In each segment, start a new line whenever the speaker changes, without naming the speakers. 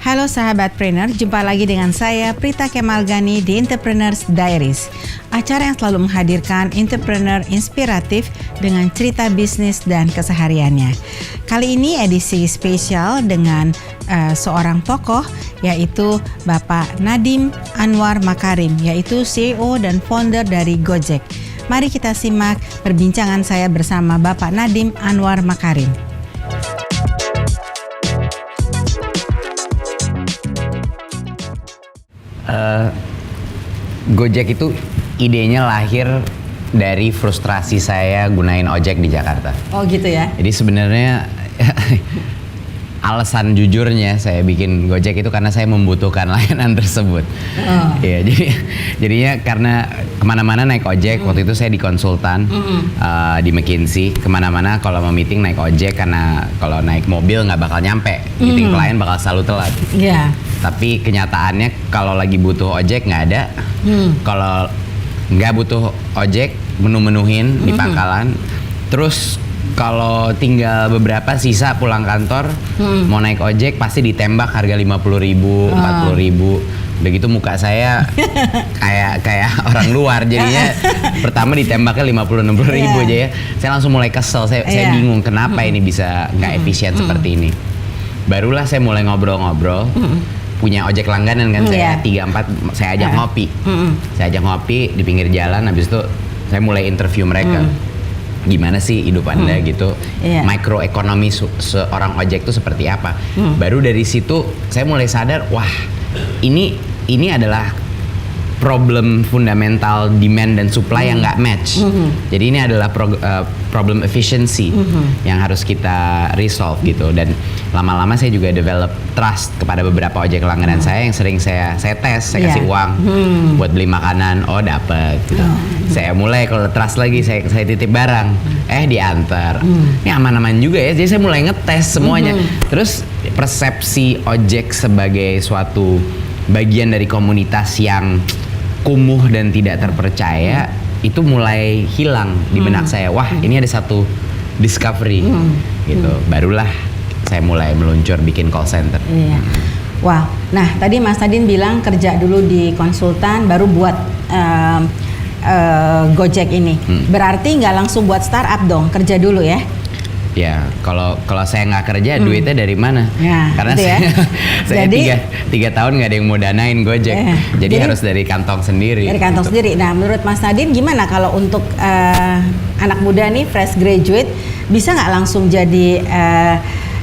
Halo sahabat Trainer, jumpa lagi dengan saya Prita Kemal Gani di Entrepreneurs Diaries. Acara yang selalu menghadirkan entrepreneur inspiratif dengan cerita bisnis dan kesehariannya. Kali ini edisi spesial dengan seorang tokoh, yaitu Bapak Nadiem Anwar Makarim, yaitu CEO dan founder dari Gojek. Mari kita simak perbincangan saya bersama Bapak Nadiem Anwar Makarim.
Gojek itu idenya lahir dari frustrasi saya gunain ojek di Jakarta.
Oh gitu ya?
Jadi sebenarnya alasan jujurnya saya bikin Gojek itu karena saya membutuhkan layanan tersebut. Iya, jadinya karena kemana-mana naik ojek. Waktu itu saya di konsultan di McKinsey. Kemana-mana kalau mau meeting naik ojek karena kalau naik mobil nggak bakal nyampe. Meeting klien bakal selalu telat.
Iya.
Tapi kenyataannya kalau lagi butuh ojek nggak ada. Kalau nggak butuh ojek menu-menuhin di pangkalan. Terus kalau tinggal beberapa sisa pulang kantor mau naik ojek pasti ditembak harga 50.000, 40.000. Udah gitu muka saya kayak orang luar jadinya. Pertama ditembaknya 50-60 ribu aja ya. Saya langsung mulai kesel. Saya bingung kenapa ini bisa nggak efisien seperti ini. Barulah saya mulai ngobrol-ngobrol. Punya ojek langganan kan, saya 3-4 saya ajak ngopi. Saya ajak ngopi di pinggir jalan, habis itu saya mulai interview mereka. Gimana sih hidup Anda gitu, mikroekonomi seorang ojek itu seperti apa. Baru dari situ saya mulai sadar, wah ini adalah problem fundamental demand dan supply yang nggak match. Jadi ini adalah problem efficiency yang harus kita resolve gitu. Dan lama-lama saya juga develop trust kepada beberapa ojek langganan saya yang sering saya tes, saya kasih uang buat beli makanan, oh dapet gitu. Saya mulai kalau trust lagi saya titip barang, diantar. Ini aman-aman juga ya. Jadi saya mulai ngetes semuanya. Terus persepsi ojek sebagai suatu bagian dari komunitas yang kumuh dan tidak terpercaya itu mulai hilang di benak saya. Wah, ini ada satu discovery gitu. Barulah saya mulai meluncur bikin call center.
Wow. Nah, tadi Mas Nadiem bilang kerja dulu di konsultan baru buat Gojek ini. Berarti nggak langsung buat startup dong, kerja dulu ya?
Ya, kalau saya nggak kerja, duitnya dari mana? Karena saya tiga tahun nggak ada yang mau danain Gojek, jadi harus dari kantong sendiri.
Dari kantong sendiri. Nah, menurut Mas Nadiem gimana kalau untuk anak muda nih, fresh graduate, bisa nggak langsung jadi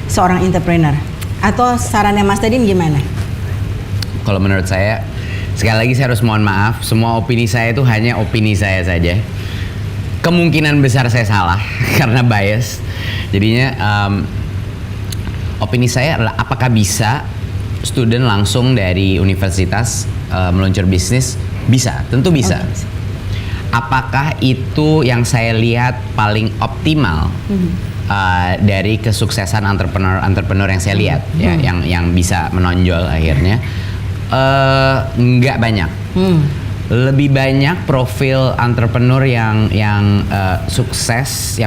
seorang entrepreneur? Atau sarannya Mas Nadiem gimana?
Kalau menurut saya, sekali lagi saya harus mohon maaf, semua opini saya itu hanya opini saya saja. Kemungkinan besar saya salah karena bias. Jadinya opini saya adalah apakah bisa student langsung dari universitas meluncur bisnis? Bisa, tentu bisa. Apakah itu yang saya lihat paling optimal dari kesuksesan entrepreneur yang saya lihat ya, yang bisa menonjol akhirnya? Nggak banyak. Lebih banyak profil entrepreneur yang sukses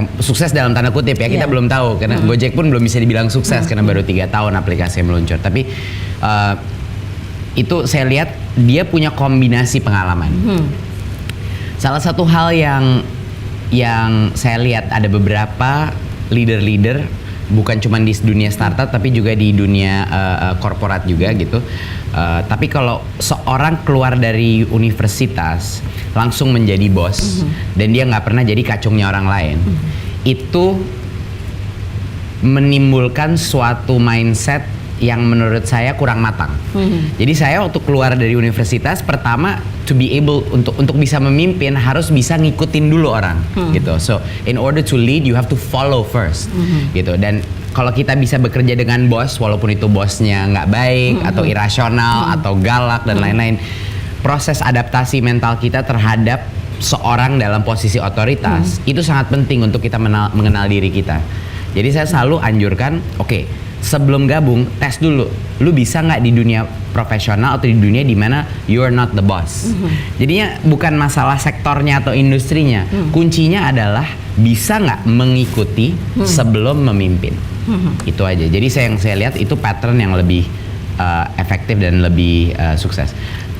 dalam tanda kutip ya, kita belum tahu karena Gojek pun belum bisa dibilang sukses karena baru 3 tahun aplikasi meluncur. Tapi itu saya lihat dia punya kombinasi pengalaman. Salah satu hal yang saya lihat ada beberapa leader bukan cuma di dunia startup tapi juga di dunia korporat juga gitu. Tapi kalau seorang keluar dari universitas langsung menjadi bos dan dia nggak pernah jadi kacungnya orang lain, itu menimbulkan suatu mindset yang menurut saya kurang matang. Jadi saya waktu keluar dari universitas pertama to be able untuk bisa memimpin harus bisa ngikutin dulu orang gitu. So in order to lead you have to follow first gitu. Dan kalau kita bisa bekerja dengan bos walaupun itu bosnya nggak baik atau irasional atau galak dan lain-lain, proses adaptasi mental kita terhadap seorang dalam posisi otoritas itu sangat penting untuk kita mengenal diri kita. Jadi saya selalu anjurkan, sebelum gabung tes dulu, lu bisa nggak di dunia profesional atau di dunia di mana you are not the boss. Jadinya bukan masalah sektornya atau industrinya, kuncinya adalah bisa nggak mengikuti sebelum memimpin. Itu aja. Jadi yang saya lihat itu pattern yang lebih efektif dan lebih sukses.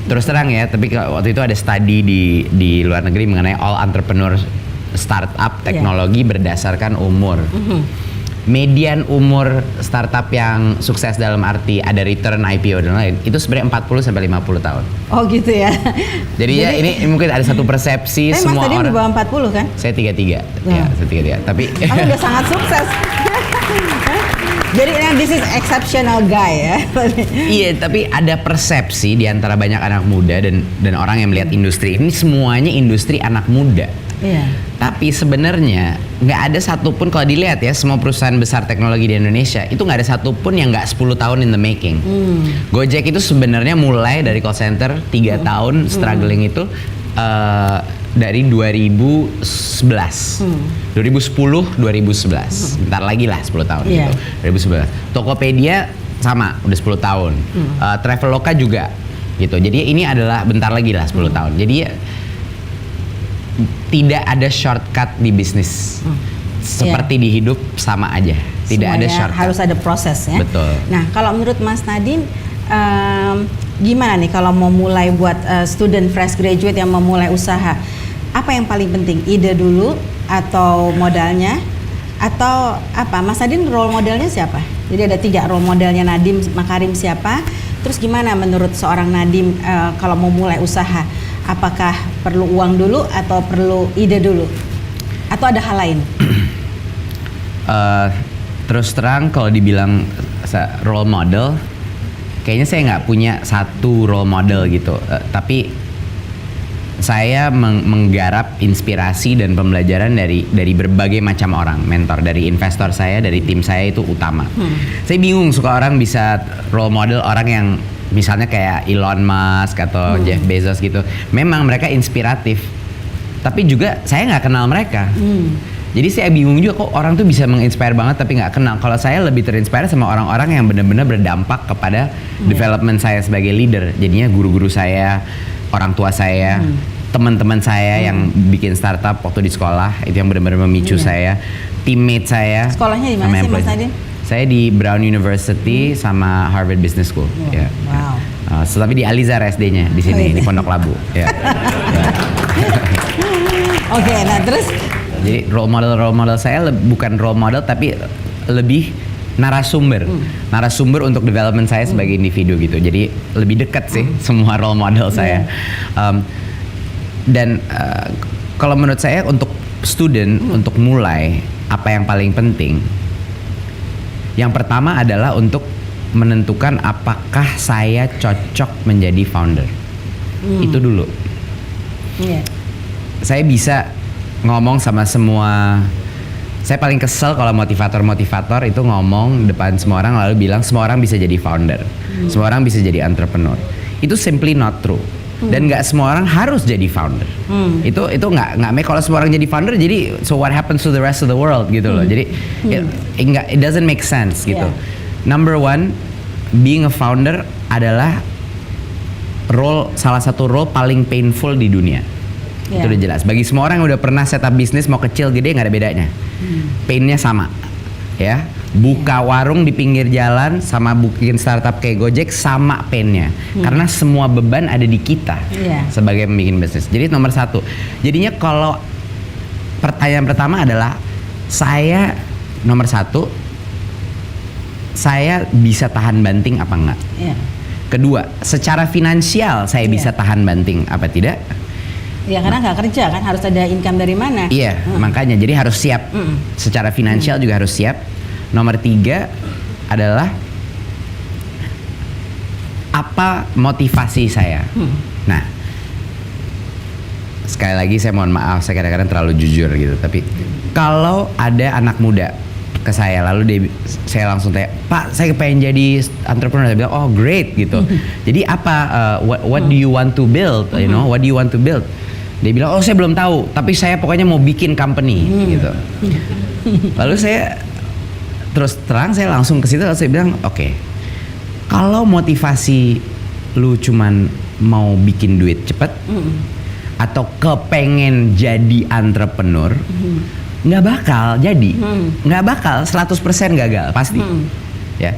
Terus terang ya, tapi waktu itu ada studi di luar negeri mengenai all entrepreneur startup teknologi berdasarkan umur. Median umur startup yang sukses dalam arti ada return IPO dan lain itu sebenarnya 40 sampai 50 tahun.
Oh gitu ya.
Jadi ya ini mungkin ada satu persepsi semua
Mas
orang.
Mas tadi di bawah 40 kan?
Saya 33. Ya, saya 33. Tapi
udah sangat sukses. Jadi this is exceptional guy ya.
Iya, tapi ada persepsi di antara banyak anak muda dan orang yang melihat industri ini semuanya industri anak muda.
Iya.
Tapi sebenarnya nggak ada satupun kalau dilihat ya semua perusahaan besar teknologi di Indonesia itu nggak ada satupun yang nggak 10 tahun in the making. Gojek itu sebenarnya mulai dari call center 3 tahun struggling itu dari 2011, 2010, 2011. Bentar lagi lah 10 tahun gitu. 2011. Tokopedia sama udah 10 tahun. Traveloka juga gitu. Jadi ini adalah bentar lagi lah 10 tahun. Jadi ya, tidak ada shortcut di bisnis. Seperti di hidup sama aja. Tidak
semuanya
ada shortcut.
Harus ada proses ya.
Betul.
Nah, kalau menurut Mas Nadine gimana nih kalau mau mulai buat student fresh graduate yang mau mulai usaha? Apa yang paling penting? Ide dulu atau modalnya? Atau apa? Mas Nadine role modelnya siapa? Jadi ada 3 role modelnya Nadiem Makarim siapa? Terus gimana menurut seorang Nadiem kalau mau mulai usaha? Apakah perlu uang dulu atau perlu ide dulu? Atau ada hal lain?
Terus terang kalau dibilang role model, kayaknya saya nggak punya satu role model gitu. Tapi saya menggarap inspirasi dan pembelajaran dari berbagai macam orang, mentor, dari investor saya, dari tim saya itu utama. Saya bingung suka orang bisa role model orang yang misalnya kayak Elon Musk atau Jeff Bezos gitu. Memang mereka inspiratif, tapi juga saya nggak kenal mereka. Jadi saya bingung juga kok orang tuh bisa menginspire banget tapi nggak kenal. Kalau saya lebih terinspire sama orang-orang yang benar-benar berdampak kepada development saya sebagai leader. Jadinya guru-guru saya, orang tua saya, teman-teman saya yang bikin startup waktu di sekolah itu yang benar-benar memicu saya. Teammate saya.
Sekolahnya di mana sih Mas Nadine?
Saya di Brown University sama Harvard Business School. Ya.
Wow.
Tapi di Alizar SD-nya di sini di Pondok Labu. Ya.
Oke, nah terus?
Jadi role model saya bukan role model tapi lebih narasumber untuk development saya sebagai individu gitu. Jadi lebih dekat sih semua role model saya. Dan kalau menurut saya untuk student untuk mulai apa yang paling penting? Yang pertama adalah untuk menentukan apakah saya cocok menjadi founder. Itu dulu. Saya bisa ngomong sama semua. Saya paling kesel kalau motivator itu ngomong depan semua orang lalu bilang semua orang bisa jadi founder, semua orang bisa jadi entrepreneur. Itu simply not true. Dan nggak semua orang harus jadi founder. Itu nggak make. Kalau semua orang jadi founder, jadi so what happens to the rest of the world gitu loh. Jadi it doesn't make sense gitu. Number one, being a founder adalah salah satu role paling painful di dunia. Itu udah jelas. Bagi semua orang yang udah pernah setup bisnis mau kecil gede nggak ada bedanya. Painnya sama, ya. Buka warung di pinggir jalan sama bikin startup kayak Gojek sama painnya. Karena semua beban ada di kita sebagai pembikin bisnis. Jadi nomor 1. Jadinya kalau pertanyaan pertama adalah nomor 1, saya bisa tahan banting apa enggak? Kedua, secara finansial saya bisa tahan banting apa tidak?
Ya karena nggak kerja kan, harus ada income dari mana?
Iya, makanya jadi harus siap. Secara finansial juga harus siap. Nomor 3 adalah apa motivasi saya. Nah, sekali lagi saya mohon maaf, saya kadang-kadang terlalu jujur gitu. Tapi kalau ada anak muda ke saya lalu saya langsung tanya, Pak, saya pengen jadi entrepreneur. Dia bilang, oh great gitu. Jadi apa? What do you want to build? You know, what do you want to build? Dia bilang, oh saya belum tahu, tapi saya pokoknya mau bikin company gitu. Lalu saya terus terang saya langsung ke situ, lalu saya bilang, oke, kalau motivasi lu cuman mau bikin duit cepet atau kepengen jadi entrepreneur, nggak bakal jadi, nggak bakal 100% gagal pasti. Ya,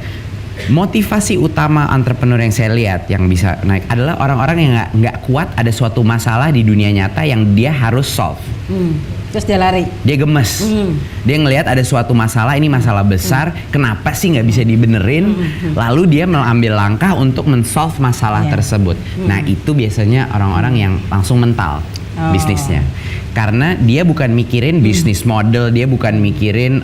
Motivasi utama entrepreneur yang saya lihat yang bisa naik adalah orang-orang yang nggak kuat ada suatu masalah di dunia nyata yang dia harus solve.
Terus dia lari.
Dia gemes. Dia ngelihat ada suatu masalah, ini masalah besar, kenapa sih nggak bisa dibenerin? Lalu dia mengambil langkah untuk men-solve masalah tersebut. Nah itu biasanya orang-orang yang langsung mental bisnisnya. Karena dia bukan mikirin bisnis model, dia bukan mikirin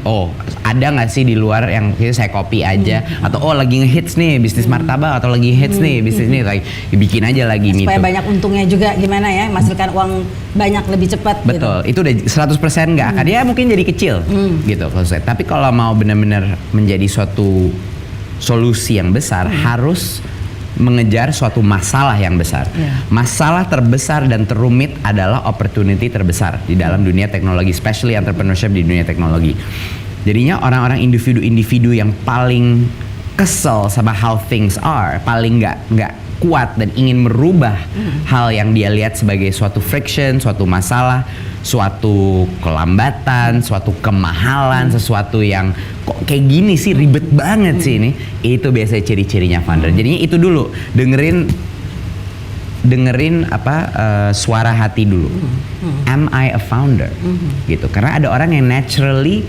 ada nggak sih di luar yang saya copy aja, atau lagi ngehits nih bisnis martabak, atau lagi hits nih bisnis nih, like, bikin aja lagi gitu.
Supaya banyak untungnya juga gimana ya, menghasilkan uang banyak lebih cepat.
Betul, itu udah 100% nggak akan, ya mungkin jadi kecil gitu kalau saya. Tapi kalau mau benar-benar menjadi suatu solusi yang besar, harus mengejar suatu masalah yang besar. Masalah terbesar dan terumit adalah opportunity terbesar di dalam dunia teknologi, especially entrepreneurship di dunia teknologi. Jadinya orang-orang individu-individu yang paling kesel sama how things are, paling nggak kuat dan ingin merubah hal yang dia lihat sebagai suatu friction, suatu masalah, suatu kelambatan, suatu kemahalan, sesuatu yang kok kayak gini sih, ribet banget sih ini. Itu biasanya ciri-cirinya founder. Jadinya itu dulu, dengerin suara hati dulu. Am I a founder? Gitu. Karena ada orang yang naturally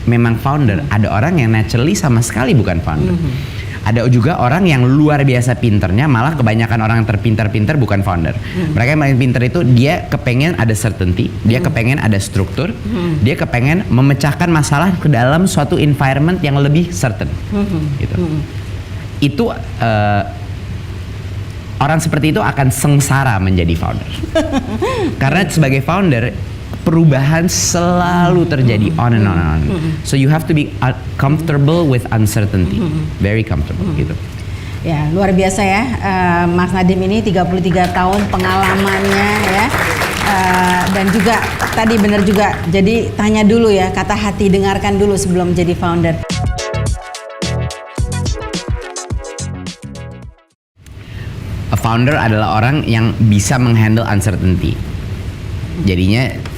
memang founder, ada orang yang naturally sama sekali bukan founder. Ada juga orang yang luar biasa pinternya, malah kebanyakan orang yang terpintar-pintar bukan founder. Mereka yang paling pintar itu dia kepengen ada certainty, dia kepengen ada struktur, dia kepengen memecahkan masalah ke dalam suatu environment yang lebih certain. Gitu. Itu orang seperti itu akan sengsara menjadi founder. Karena sebagai founder perubahan selalu terjadi on and on and on. So you have to be comfortable with uncertainty, very comfortable gitu.
Ya luar biasa ya, Mas Nadiem ini 33 tahun pengalamannya ya, dan juga tadi benar juga. Jadi tanya dulu ya, kata hati dengarkan dulu sebelum jadi founder.
A founder adalah orang yang bisa menghandle uncertainty. Jadinya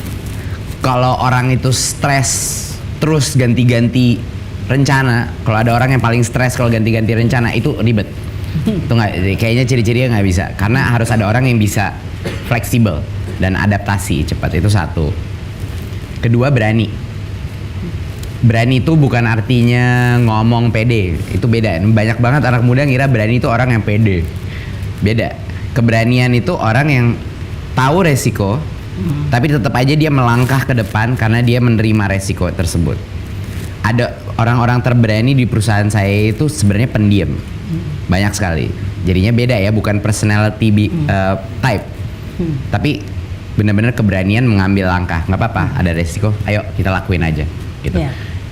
kalau orang itu stres terus ganti-ganti rencana, kalau ada orang yang paling stres kalau ganti-ganti rencana itu ribet. Itu nggak, kayaknya ciri-cirinya nggak bisa. Karena harus ada orang yang bisa fleksibel dan adaptasi cepat, itu satu. Kedua, berani. Berani itu bukan artinya ngomong pede, itu beda. Banyak banget anak muda ngira berani itu orang yang pede. Beda. Keberanian itu orang yang tahu resiko, tapi tetap aja dia melangkah ke depan karena dia menerima resiko tersebut. Ada orang-orang terberani di perusahaan saya itu sebenarnya pendiam, banyak sekali. Jadinya beda ya, bukan personality type, tapi benar-benar keberanian mengambil langkah. Nggak apa-apa, ada resiko, ayo kita lakuin aja. Gitu.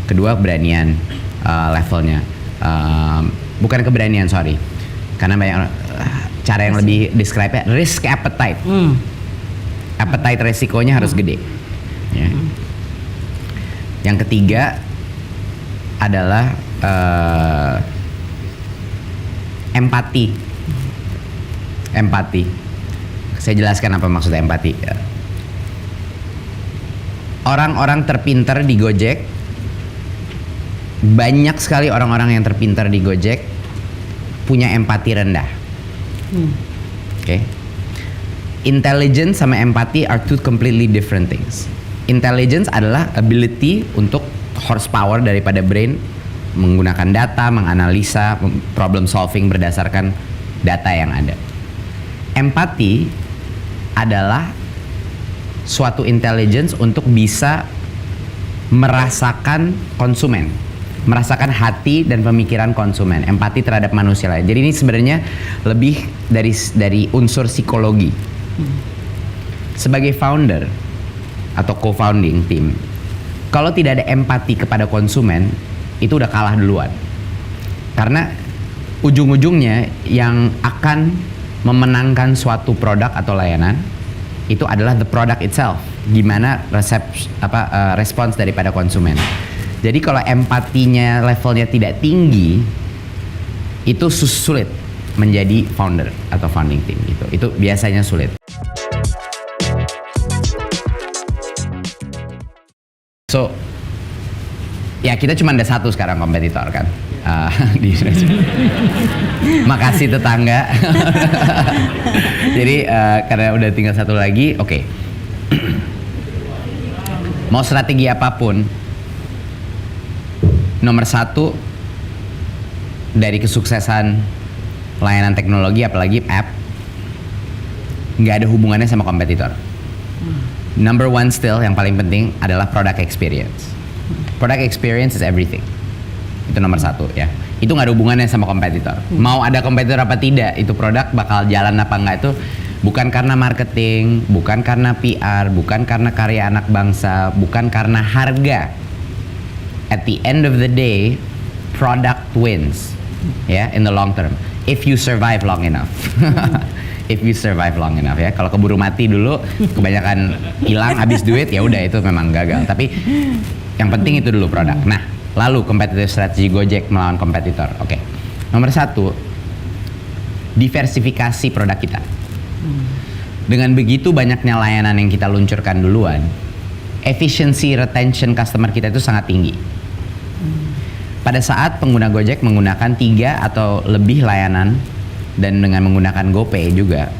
Kedua, keberanian levelnya, bukan keberanian, sorry, karena banyak cara yang lebih describe-nya, risk appetite. Appetite resikonya harus gede. Ya. Yang ketiga adalah empati. Empati. Saya jelaskan apa maksud empati. Orang-orang terpintar di Gojek, banyak sekali orang-orang yang terpintar di Gojek punya empati rendah. Oke. Intelligence sama empati are two completely different things. Intelligence adalah ability untuk horsepower daripada brain, menggunakan data, menganalisa, problem solving berdasarkan data yang ada. Empati adalah suatu intelligence untuk bisa merasakan konsumen, merasakan hati dan pemikiran konsumen, empati terhadap manusia lain. Jadi ini sebenarnya lebih dari unsur psikologi. Sebagai founder atau co-founding team, kalau tidak ada empati kepada konsumen, itu udah kalah duluan. Karena ujung-ujungnya yang akan memenangkan suatu produk atau layanan itu adalah the product itself. Gimana respons daripada konsumen. Jadi kalau empatinya levelnya tidak tinggi, itu sulit menjadi founder atau founding team gitu. Itu biasanya sulit. So Ya kita cuma ada satu sekarang kompetitor kan di Indonesia. Makasih tetangga. Jadi karena udah tinggal satu lagi, oke. Mau strategi apapun, nomor satu dari kesuksesan layanan teknologi apalagi app, nggak ada hubungannya sama kompetitor. Number one still yang paling penting adalah product experience. Product experience is everything. Itu nomor satu ya. Itu nggak ada hubungannya sama kompetitor. Mau ada kompetitor apa tidak, itu produk bakal jalan apa enggak itu bukan karena marketing, bukan karena PR, bukan karena karya anak bangsa, bukan karena harga. At the end of the day, product wins ya in the long term. If you survive long enough. If you survive long enough ya. Kalau keburu mati dulu, kebanyakan hilang, habis duit ya udah itu memang gagal. Tapi yang penting itu dulu produk. Nah, lalu competitive strategy Gojek melawan kompetitor. Oke. Nomor satu, diversifikasi produk kita. Dengan begitu banyaknya layanan yang kita luncurkan duluan, efficiency retention customer kita itu sangat tinggi. Pada saat pengguna Gojek menggunakan 3 atau lebih layanan dan dengan menggunakan GoPay juga,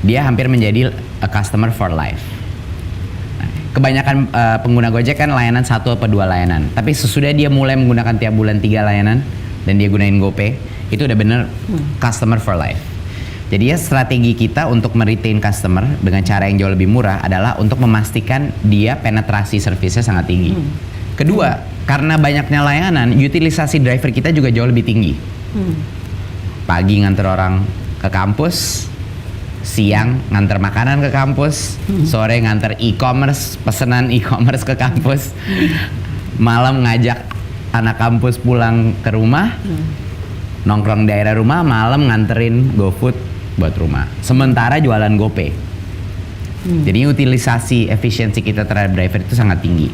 dia hampir menjadi a customer for life. Nah, kebanyakan pengguna Gojek kan layanan 1 atau 2 layanan, tapi sesudah dia mulai menggunakan tiap bulan 3 layanan dan dia gunain GoPay, itu udah bener customer for life. Jadi ya strategi kita untuk meretain customer dengan cara yang jauh lebih murah adalah untuk memastikan dia penetrasi servisnya sangat tinggi. Kedua, karena banyaknya layanan, utilisasi driver kita juga jauh lebih tinggi. Pagi nganter orang ke kampus, siang nganter makanan ke kampus, sore nganter e-commerce, pesanan e-commerce ke kampus, malam ngajak anak kampus pulang ke rumah, nongkrong daerah rumah, malam nganterin GoFood buat rumah. Sementara jualan GoPay. Jadi utilisasi efisiensi kita terhadap driver itu sangat tinggi.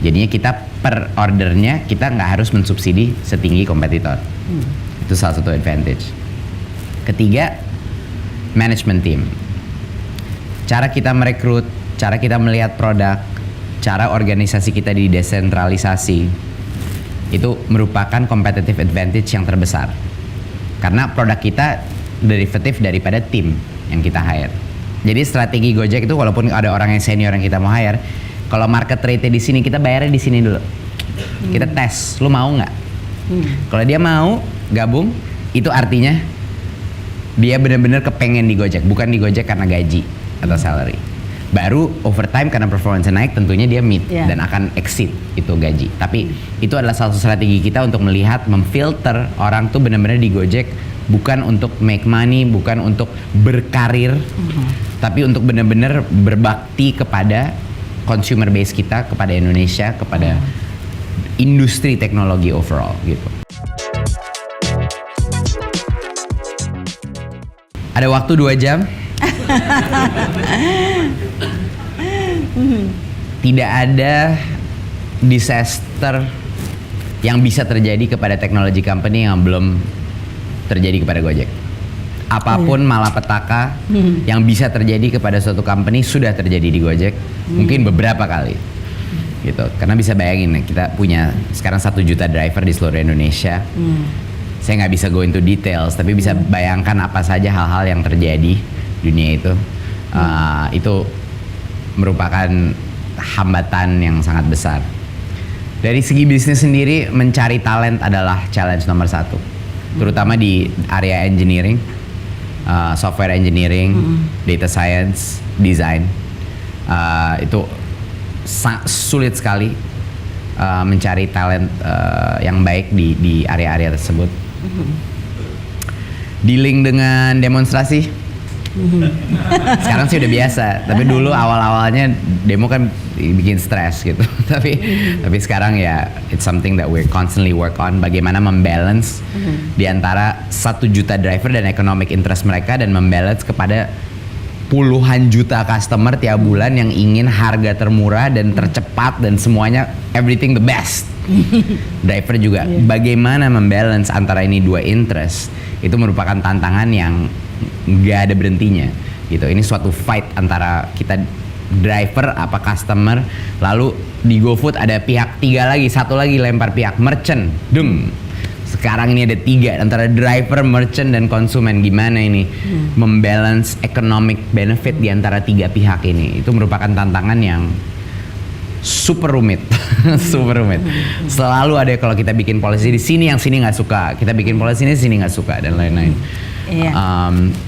Jadinya kita per ordernya kita nggak harus mensubsidi setinggi kompetitor. Itu salah satu advantage. Ketiga, management team. Cara kita merekrut, cara kita melihat produk, cara organisasi kita didesentralisasi, itu merupakan competitive advantage yang terbesar. Karena produk kita derivatif daripada tim yang kita hire. Jadi strategi Gojek itu walaupun ada orang yang senior yang kita mau hire, kalau market rate di sini kita bayarnya di sini dulu. Kita tes, lu mau nggak? Kalau dia mau gabung, itu artinya dia benar-benar kepengen di Gojek, bukan di Gojek karena gaji atau salary. Baru overtime karena performance naik, tentunya dia meet dan akan exceed itu gaji. Tapi itu adalah salah satu strategi kita untuk melihat, memfilter orang tuh benar-benar di Gojek bukan untuk make money, bukan untuk berkarir, tapi untuk benar-benar berbakti kepada consumer base kita, kepada Indonesia, kepada industri teknologi overall gitu. Ada waktu 2 jam. Tidak ada disaster yang bisa terjadi kepada teknologi company yang belum terjadi kepada Gojek. Apapun malapetaka yang bisa terjadi kepada suatu company sudah terjadi di Gojek, mungkin beberapa kali, gitu. Karena bisa bayangin, kita punya sekarang 1 juta driver di seluruh Indonesia. Saya nggak bisa go into details, tapi bisa bayangkan apa saja hal-hal yang terjadi dunia itu. Itu merupakan hambatan yang sangat besar. Dari segi bisnis sendiri, mencari talent adalah challenge nomor 1, terutama di area engineering, software engineering, data science, design. Itu sulit sekali mencari talent yang baik di area-area tersebut. Dealing dengan demonstrasi, sekarang sih udah biasa, tapi dulu awal-awalnya demo kan bikin stres gitu. tapi sekarang ya it's something that we're constantly work on, bagaimana membalance di antara 1 juta driver dan economic interest mereka, dan membalance kepada puluhan juta customer tiap bulan yang ingin harga termurah dan tercepat dan semuanya everything the best. Driver juga bagaimana membalance antara ini 2 interest, itu merupakan tantangan yang nggak ada berhentinya gitu. Ini suatu fight antara kita driver, apa customer, lalu di GoFood ada pihak 3 lagi, satu lagi lempar pihak merchant, sekarang ini ada 3 antara driver, merchant, dan konsumen. Gimana ini membalance economic benefit di antara 3 pihak ini? Itu merupakan tantangan yang super rumit, super rumit. Selalu ada kalau kita bikin policy di sini yang sini nggak suka, kita bikin policy ini sini nggak suka, dan lain-lain.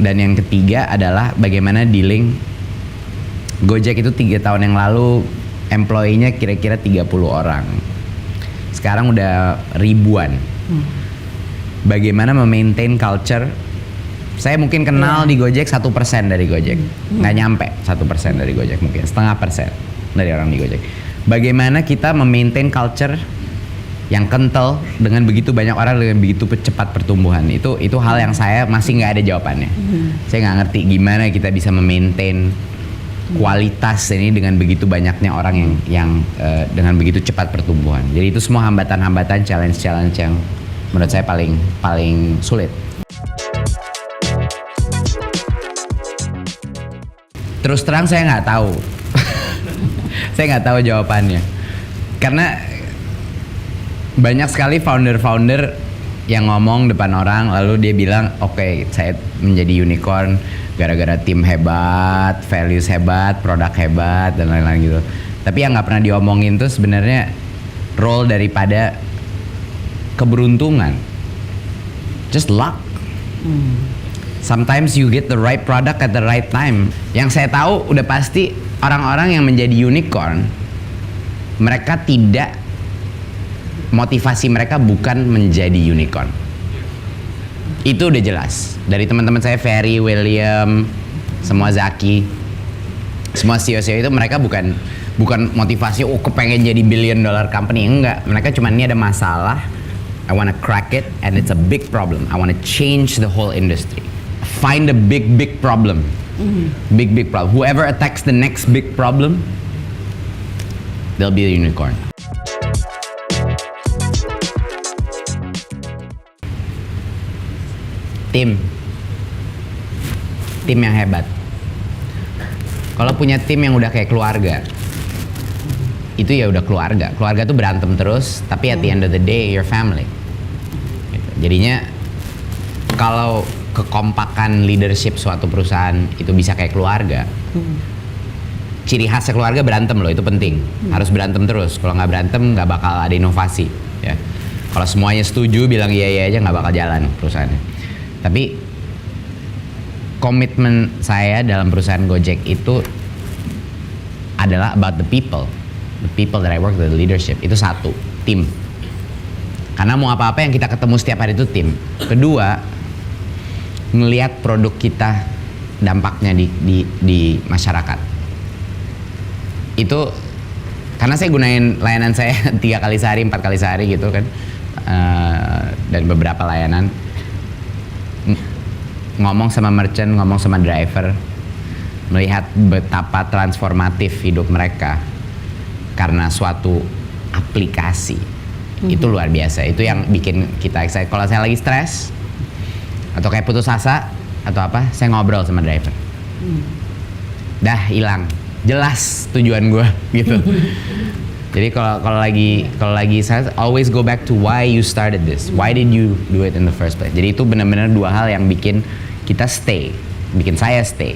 Dan yang ketiga adalah bagaimana dealing. Gojek itu 3 tahun yang lalu employee-nya kira-kira 30 orang. Sekarang udah ribuan. Bagaimana memaintain culture? Saya mungkin kenal di Gojek 1% dari Gojek, nggak nyampe 1% dari Gojek, mungkin 0,5% dari orang di Gojek. Bagaimana kita memaintain culture yang kental dengan begitu banyak orang dengan begitu cepat pertumbuhan? Itu hal yang saya masih nggak ada jawabannya. Saya nggak ngerti gimana kita bisa memaintain kualitas ini dengan begitu banyaknya orang yang dengan begitu cepat pertumbuhan. Jadi itu semua hambatan-hambatan, challenge yang menurut saya paling sulit. Terus terang saya nggak tahu. Saya nggak tahu jawabannya. Karena banyak sekali founder-founder yang ngomong depan orang lalu dia bilang, oke, saya menjadi unicorn gara-gara tim hebat, values hebat, produk hebat, dan lain-lain gitu. Tapi yang nggak pernah diomongin tuh sebenarnya role daripada keberuntungan, just luck. Sometimes you get the right product at the right time. Yang saya tahu udah pasti orang-orang yang menjadi unicorn, mereka tidak, motivasi mereka bukan menjadi unicorn. Itu udah jelas. Dari teman-teman saya, Ferry, William, semua Zaki, semua CEO-CEO itu mereka bukan motivasi, kepengen jadi $1 billion company. Enggak, mereka cuma ini ada masalah, I wanna crack it and it's a big problem. I wanna change the whole industry. Find a big problem. Big problem. Whoever attacks the next big problem, they'll be a unicorn. Tim yang hebat. Kalau punya tim yang udah kayak keluarga, itu ya udah keluarga. Keluarga tuh berantem terus, tapi at the end of the day, your family. Gitu. Jadinya kalau kekompakan leadership suatu perusahaan itu bisa kayak keluarga. Ciri khasnya keluarga berantem loh, itu penting. Harus berantem terus. Kalau nggak berantem nggak bakal ada inovasi. Ya. Kalau semuanya setuju bilang iya aja nggak bakal jalan perusahaannya. Tapi komitmen saya dalam perusahaan Gojek itu adalah about the people that I work with, the leadership. Itu satu, tim. Karena mau apa-apa yang kita ketemu setiap hari itu tim. Kedua, ngelihat produk kita dampaknya di masyarakat. Itu karena saya gunain layanan saya 3 kali sehari, 4 kali sehari gitu kan, dan beberapa layanan, ngomong sama merchant, ngomong sama driver, melihat betapa transformatif hidup mereka karena suatu aplikasi. Itu luar biasa. Itu yang bikin kita excited. Kalau saya lagi stres atau kayak putus asa atau apa, saya ngobrol sama driver. Dah hilang, jelas tujuan gue gitu. Jadi kalau lagi saya always go back to why you started this, why did you do it in the first place. Jadi itu benar-benar 2 hal yang bikin kita stay, bikin saya stay.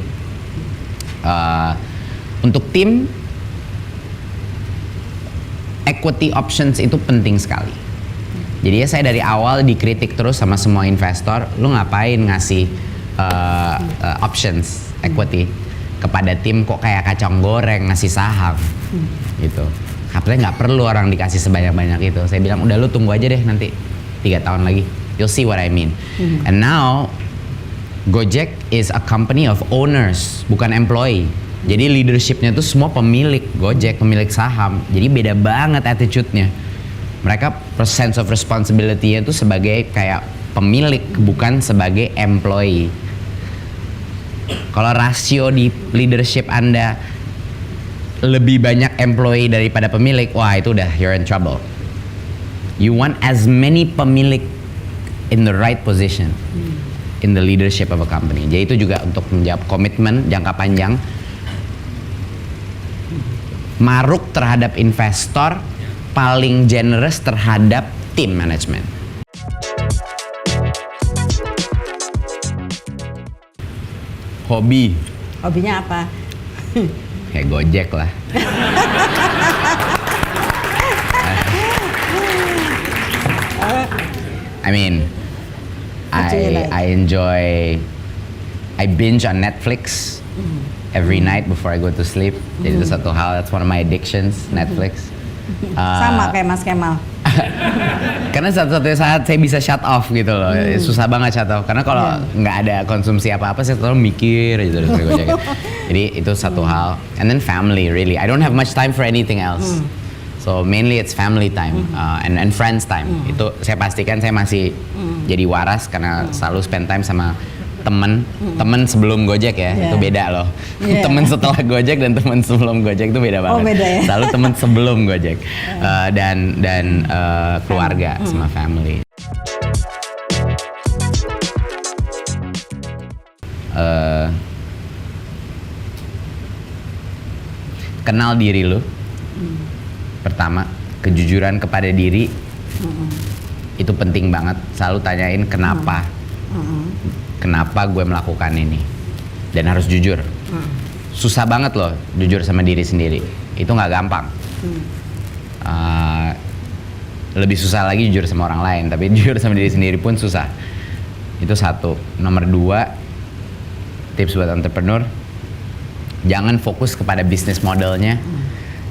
Untuk tim, equity options itu penting sekali. Jadi ya saya dari awal dikritik terus sama semua investor, lu ngapain ngasih options equity kepada tim, kok kayak kacang goreng ngasih saham gitu. Katanya nggak perlu orang dikasih sebanyak-banyak itu. Saya bilang udah lu tunggu aja deh nanti 3 tahun lagi, you'll see what I mean. And now Gojek is a company of owners, bukan employee. Jadi leadershipnya tuh semua pemilik Gojek, pemilik saham. Jadi beda banget attitude-nya. Mereka sense of responsibility-nya tuh sebagai kayak pemilik, bukan sebagai employee. Kalau rasio di leadership Anda lebih banyak employee daripada pemilik, wah itu udah you're in trouble. You want as many pemilik in the right position in the leadership of a company. Jadi itu juga untuk menjawab komitmen jangka panjang. maruk terhadap investor, paling generous terhadap tim manajemen. Hobi.
Hobinya apa?
Kayak Gojek lah. I mean, I enjoy, I binge on Netflix every night before I go to sleep. Jadi itu satu hal, that's one of my addictions, Netflix.
Sama kayak Mas Kemal.
Karena satu-satunya saat saya bisa shut off gitu loh. Susah banget shut off. Karena kalau nggak ada konsumsi apa-apa, saya selalu mikir aja terus Gojek. Jadi itu satu hal. And then family, really. I don't have much time for anything else. So mainly it's family time and friends time. Itu saya pastikan saya masih jadi waras karena selalu spend time sama temen sebelum Gojek ya. Itu beda loh. Temen setelah Gojek dan temen sebelum Gojek itu beda banget.
Oh, beda ya?
Selalu temen sebelum Gojek dan keluarga sama family. Kenal diri lu. Pertama, kejujuran kepada diri. Itu penting banget. Selalu tanyain kenapa. Kenapa gue melakukan ini. Dan harus jujur. Susah banget loh jujur sama diri sendiri. Itu nggak gampang. Lebih susah lagi jujur sama orang lain. Tapi jujur sama diri sendiri pun susah. Itu satu. Nomor dua, tips buat entrepreneur. Jangan fokus kepada bisnis modelnya.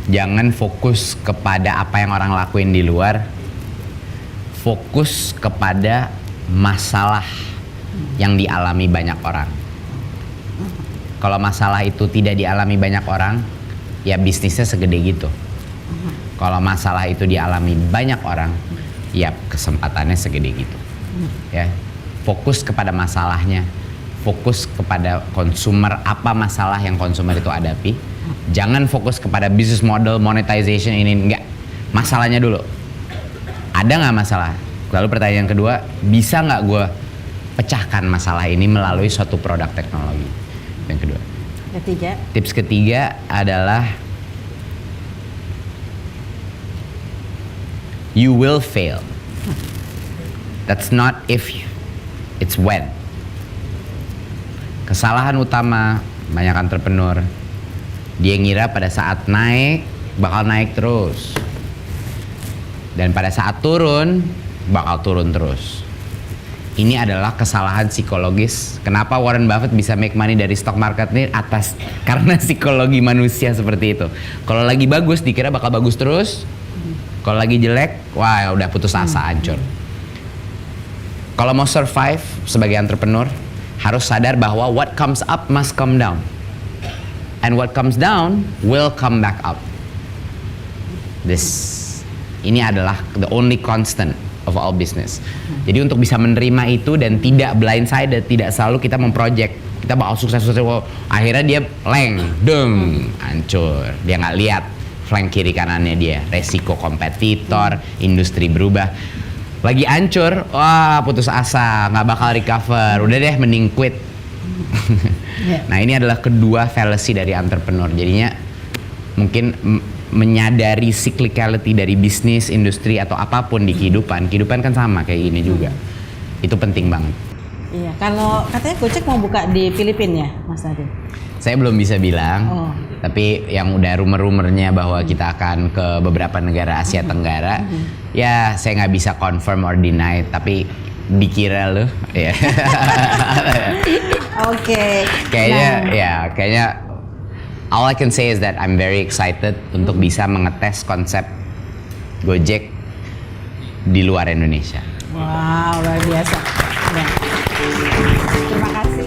Jangan fokus kepada apa yang orang lakuin di luar. Fokus kepada masalah yang dialami banyak orang. Kalau masalah itu tidak dialami banyak orang, ya bisnisnya segede gitu. Kalau masalah itu dialami banyak orang, ya kesempatannya segede gitu. Ya, fokus kepada masalahnya. Fokus kepada konsumer, apa masalah yang konsumer itu hadapi. Jangan fokus kepada business model, monetization ini, enggak. Masalahnya dulu. Ada nggak masalah? Lalu pertanyaan kedua, bisa nggak gue pecahkan masalah ini melalui suatu produk teknologi? Yang kedua.
Ketiga.
Tips ketiga adalah you will fail. That's not if, it's when. Kesalahan utama banyak entrepreneur, dia ngira pada saat naik bakal naik terus, dan pada saat turun bakal turun terus. Ini adalah kesalahan psikologis. Kenapa Warren Buffett bisa make money dari stock market ini karena psikologi manusia seperti itu. Kalau lagi bagus dikira bakal bagus terus, kalau lagi jelek wah udah putus asa, hancur. Kalau mau survive sebagai entrepreneur, harus sadar bahwa what comes up must come down. And what comes down will come back up. Ini adalah the only constant of all business. Jadi untuk bisa menerima itu dan tidak blindsided, tidak selalu kita memproject, kita bakal sukses, wow, akhirnya dia hancur. Dia nggak lihat flank kiri kanannya dia, resiko kompetitor, industri berubah. Lagi hancur, wah putus asa, nggak bakal recover, udah deh mending quit. Nah ini adalah kedua fallacy dari entrepreneur. Jadinya mungkin menyadari cyclicality dari bisnis, industri atau apapun di kehidupan kan sama kayak gini juga. Itu penting banget.
Iya, kalau katanya Gojek mau buka di Filipina ya, Mas Nadiem?
Saya belum bisa bilang, tapi yang udah rumor-rumornya bahwa kita akan ke beberapa negara Asia Tenggara, ya saya nggak bisa confirm or deny, tapi dikira loh, ya.
Oke.
Kayaknya all I can say is that I'm very excited untuk bisa mengetes konsep Gojek di luar Indonesia.
Wow, luar biasa. Ya. Terima kasih.